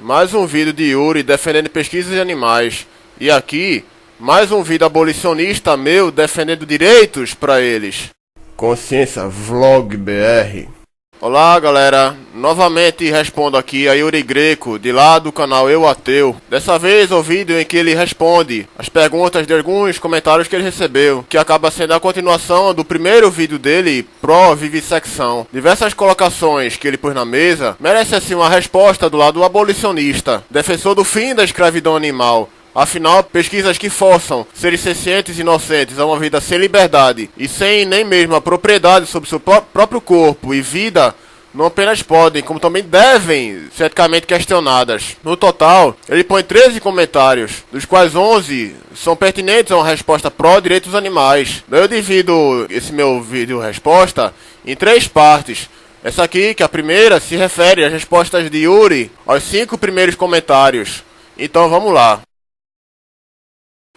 mais um vídeo de Yuri defendendo pesquisas de animais. E aqui, mais um vídeo abolicionista meu defendendo direitos para eles. Consciência Vlog BR. Olá galera, novamente respondo aqui a Yuri Greco, de lá do canal Eu Ateu. Dessa vez o vídeo em que ele responde as perguntas de alguns comentários que ele recebeu, que acaba sendo a continuação do primeiro vídeo dele, pró-vivissecção. Diversas colocações que ele pôs na mesa merecem assim uma resposta do lado abolicionista, defensor do fim da escravidão animal. Afinal, pesquisas que forçam seres sencientes e inocentes a uma vida sem liberdade e sem nem mesmo a propriedade sobre seu próprio corpo e vida não apenas podem, como também devem ser eticamente questionadas. No total, ele põe 13 comentários, dos quais 11 são pertinentes a uma resposta pró-direitos dos animais. Daí eu divido esse meu vídeo resposta em 3 partes. Essa aqui, que a primeira, se refere às respostas de Yuri aos 5 primeiros comentários. Então vamos lá.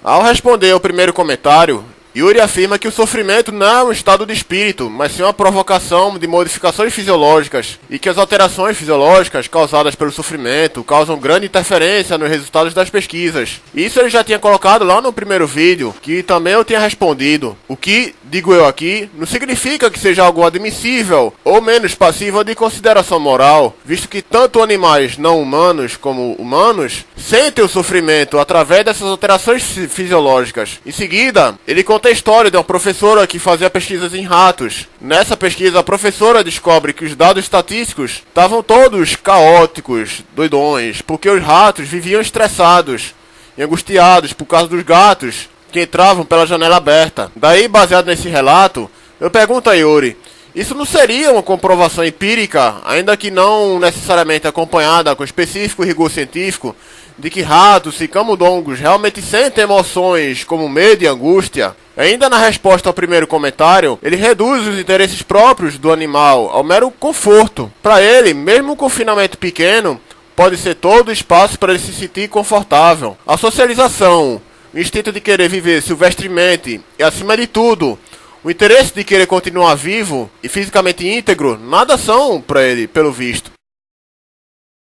Ao responder ao primeiro comentário, Yuri afirma que o sofrimento não é um estado de espírito, mas sim uma provocação de modificações fisiológicas, e que as alterações fisiológicas causadas pelo sofrimento causam grande interferência nos resultados das pesquisas. Isso ele já tinha colocado lá no primeiro vídeo, que também eu tinha respondido. O que, digo eu aqui, não significa que seja algo admissível ou menos passível de consideração moral, visto que tanto animais não humanos como humanos sentem o sofrimento através dessas alterações fisiológicas. Em seguida, ele conta a história de uma professora que fazia pesquisas em ratos. Nessa pesquisa, a professora descobre que os dados estatísticos estavam todos caóticos, doidões, porque os ratos viviam estressados e angustiados por causa dos gatos que entravam pela janela aberta. Daí, baseado nesse relato, eu pergunto a Yuri, isso não seria uma comprovação empírica, ainda que não necessariamente acompanhada com específico rigor científico, de que ratos e camundongos realmente sentem emoções como medo e angústia? Ainda na resposta ao primeiro comentário, ele reduz os interesses próprios do animal ao mero conforto. Para ele, mesmo um confinamento pequeno, pode ser todo o espaço para ele se sentir confortável. A socialização, o instinto de querer viver silvestremente e, acima de tudo, o interesse de querer continuar vivo e fisicamente íntegro, nada são para ele, pelo visto.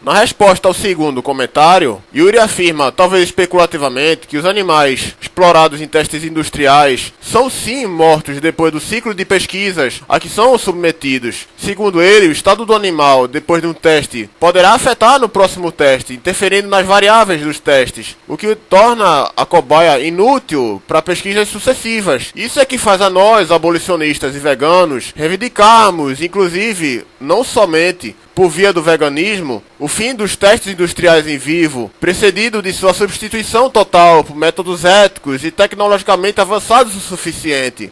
Na resposta ao segundo comentário, Yuri afirma, talvez especulativamente, que os animais explorados em testes industriais são sim mortos depois do ciclo de pesquisas a que são submetidos. Segundo ele, o estado do animal depois de um teste poderá afetar no próximo teste, interferindo nas variáveis dos testes, o que torna a cobaia inútil para pesquisas sucessivas. Isso é que faz a nós, abolicionistas e veganos, reivindicarmos, inclusive, não somente por via do veganismo, o fim dos testes industriais em vivo, precedido de sua substituição total por métodos éticos e tecnologicamente avançados o suficiente.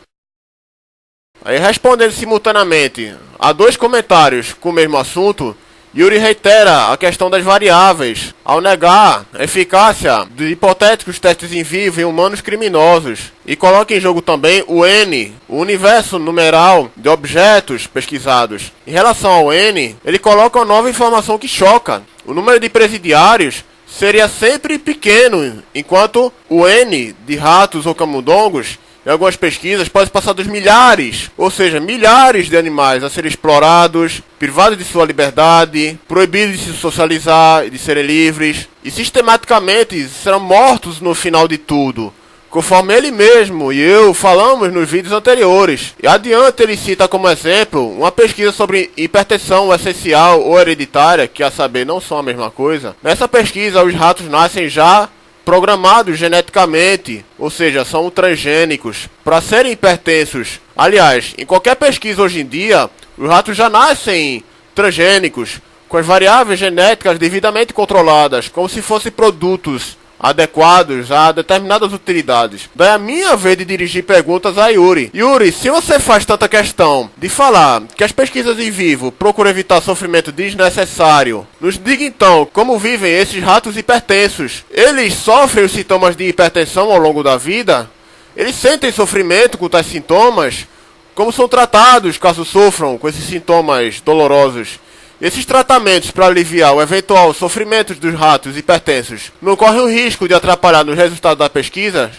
Aí, respondendo simultaneamente a 2 comentários com o mesmo assunto, Yuri reitera a questão das variáveis, ao negar a eficácia de hipotéticos testes em vivo em humanos criminosos, e coloca em jogo também o N, o universo numeral de objetos pesquisados. Em relação ao N, ele coloca uma nova informação que choca. O número de presidiários seria sempre pequeno, enquanto o N de ratos ou camundongos, em algumas pesquisas, pode passar dos milhares, ou seja, milhares de animais a serem explorados, privados de sua liberdade, proibidos de se socializar e de serem livres, e sistematicamente serão mortos no final de tudo, conforme ele mesmo e eu falamos nos vídeos anteriores. E adiante ele cita como exemplo uma pesquisa sobre hipertensão essencial ou hereditária, que a saber não são a mesma coisa. Nessa pesquisa, os ratos nascem já programados geneticamente, ou seja, são transgênicos, para serem hipertensos. Aliás, em qualquer pesquisa hoje em dia, os ratos já nascem transgênicos, com as variáveis genéticas devidamente controladas, como se fossem produtos adequados a determinadas utilidades. Daí a minha vez de dirigir perguntas a Yuri. Yuri, se você faz tanta questão de falar que as pesquisas em vivo procuram evitar sofrimento desnecessário, nos diga então como vivem esses ratos hipertensos. Eles sofrem os sintomas de hipertensão ao longo da vida? Eles sentem sofrimento com tais sintomas? Como são tratados caso sofram com esses sintomas dolorosos? Esses tratamentos para aliviar o eventual sofrimento dos ratos hipertensos não correm o risco de atrapalhar nos resultados da pesquisa?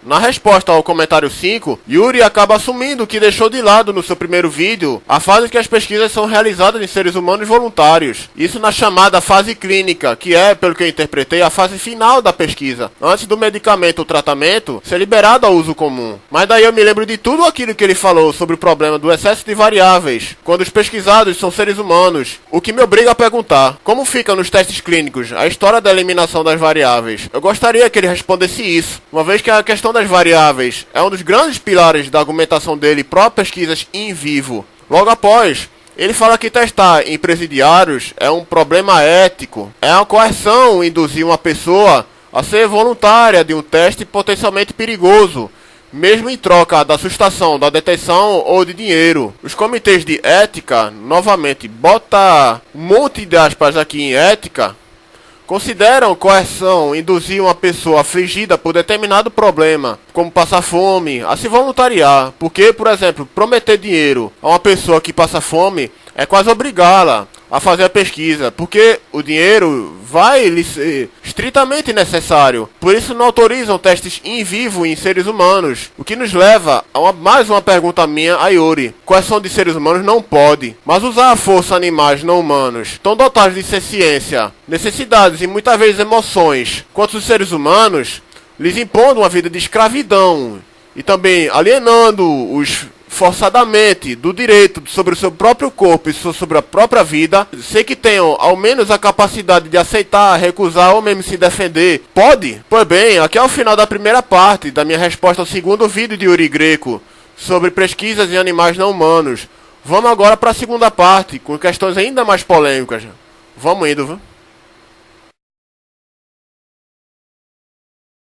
Na resposta ao comentário 5, Yuri acaba assumindo que deixou de lado no seu primeiro vídeo a fase que as pesquisas são realizadas em seres humanos voluntários. Isso na chamada fase clínica, que é, pelo que eu interpretei, a fase final da pesquisa, antes do medicamento ou tratamento ser liberado ao uso comum. Mas daí eu me lembro de tudo aquilo que ele falou sobre o problema do excesso de variáveis, quando os pesquisados são seres humanos, o que me obriga a perguntar, como fica nos testes clínicos a história da eliminação das variáveis? Eu gostaria que ele respondesse isso, uma vez que a questão das variáveis é um dos grandes pilares da argumentação dele pró-pesquisas in vivo. Logo após, ele fala que testar em presidiários é um problema ético, é uma coerção induzir uma pessoa a ser voluntária de um teste potencialmente perigoso, mesmo em troca da sustação, da detenção ou de dinheiro. Os comitês de ética, novamente, bota um monte de aspas aqui em ética, consideram coerção induzir uma pessoa afligida por determinado problema, como passar fome, a se voluntariar. Porque, por exemplo, prometer dinheiro a uma pessoa que passa fome é quase obrigá-la a fazer a pesquisa, porque o dinheiro vai lhe ser estritamente necessário. Por isso não autorizam testes in vivo em seres humanos, o que nos leva a mais uma pergunta minha a Yuri. Coerção de seres humanos não pode, mas usar a força animais não humanos, tão dotados de ciência, necessidades e muitas vezes emoções, quanto os seres humanos, lhes impondo uma vida de escravidão e também alienando-os forçadamente do direito sobre o seu próprio corpo e sobre a própria vida, sem que tenham ao menos a capacidade de aceitar, recusar ou mesmo se defender. Pode? Pois bem, aqui é o final da primeira parte da minha resposta ao segundo vídeo de Yuri Greco sobre pesquisas em animais não humanos. Vamos agora para a segunda parte, com questões ainda mais polêmicas. Vamos indo, viu?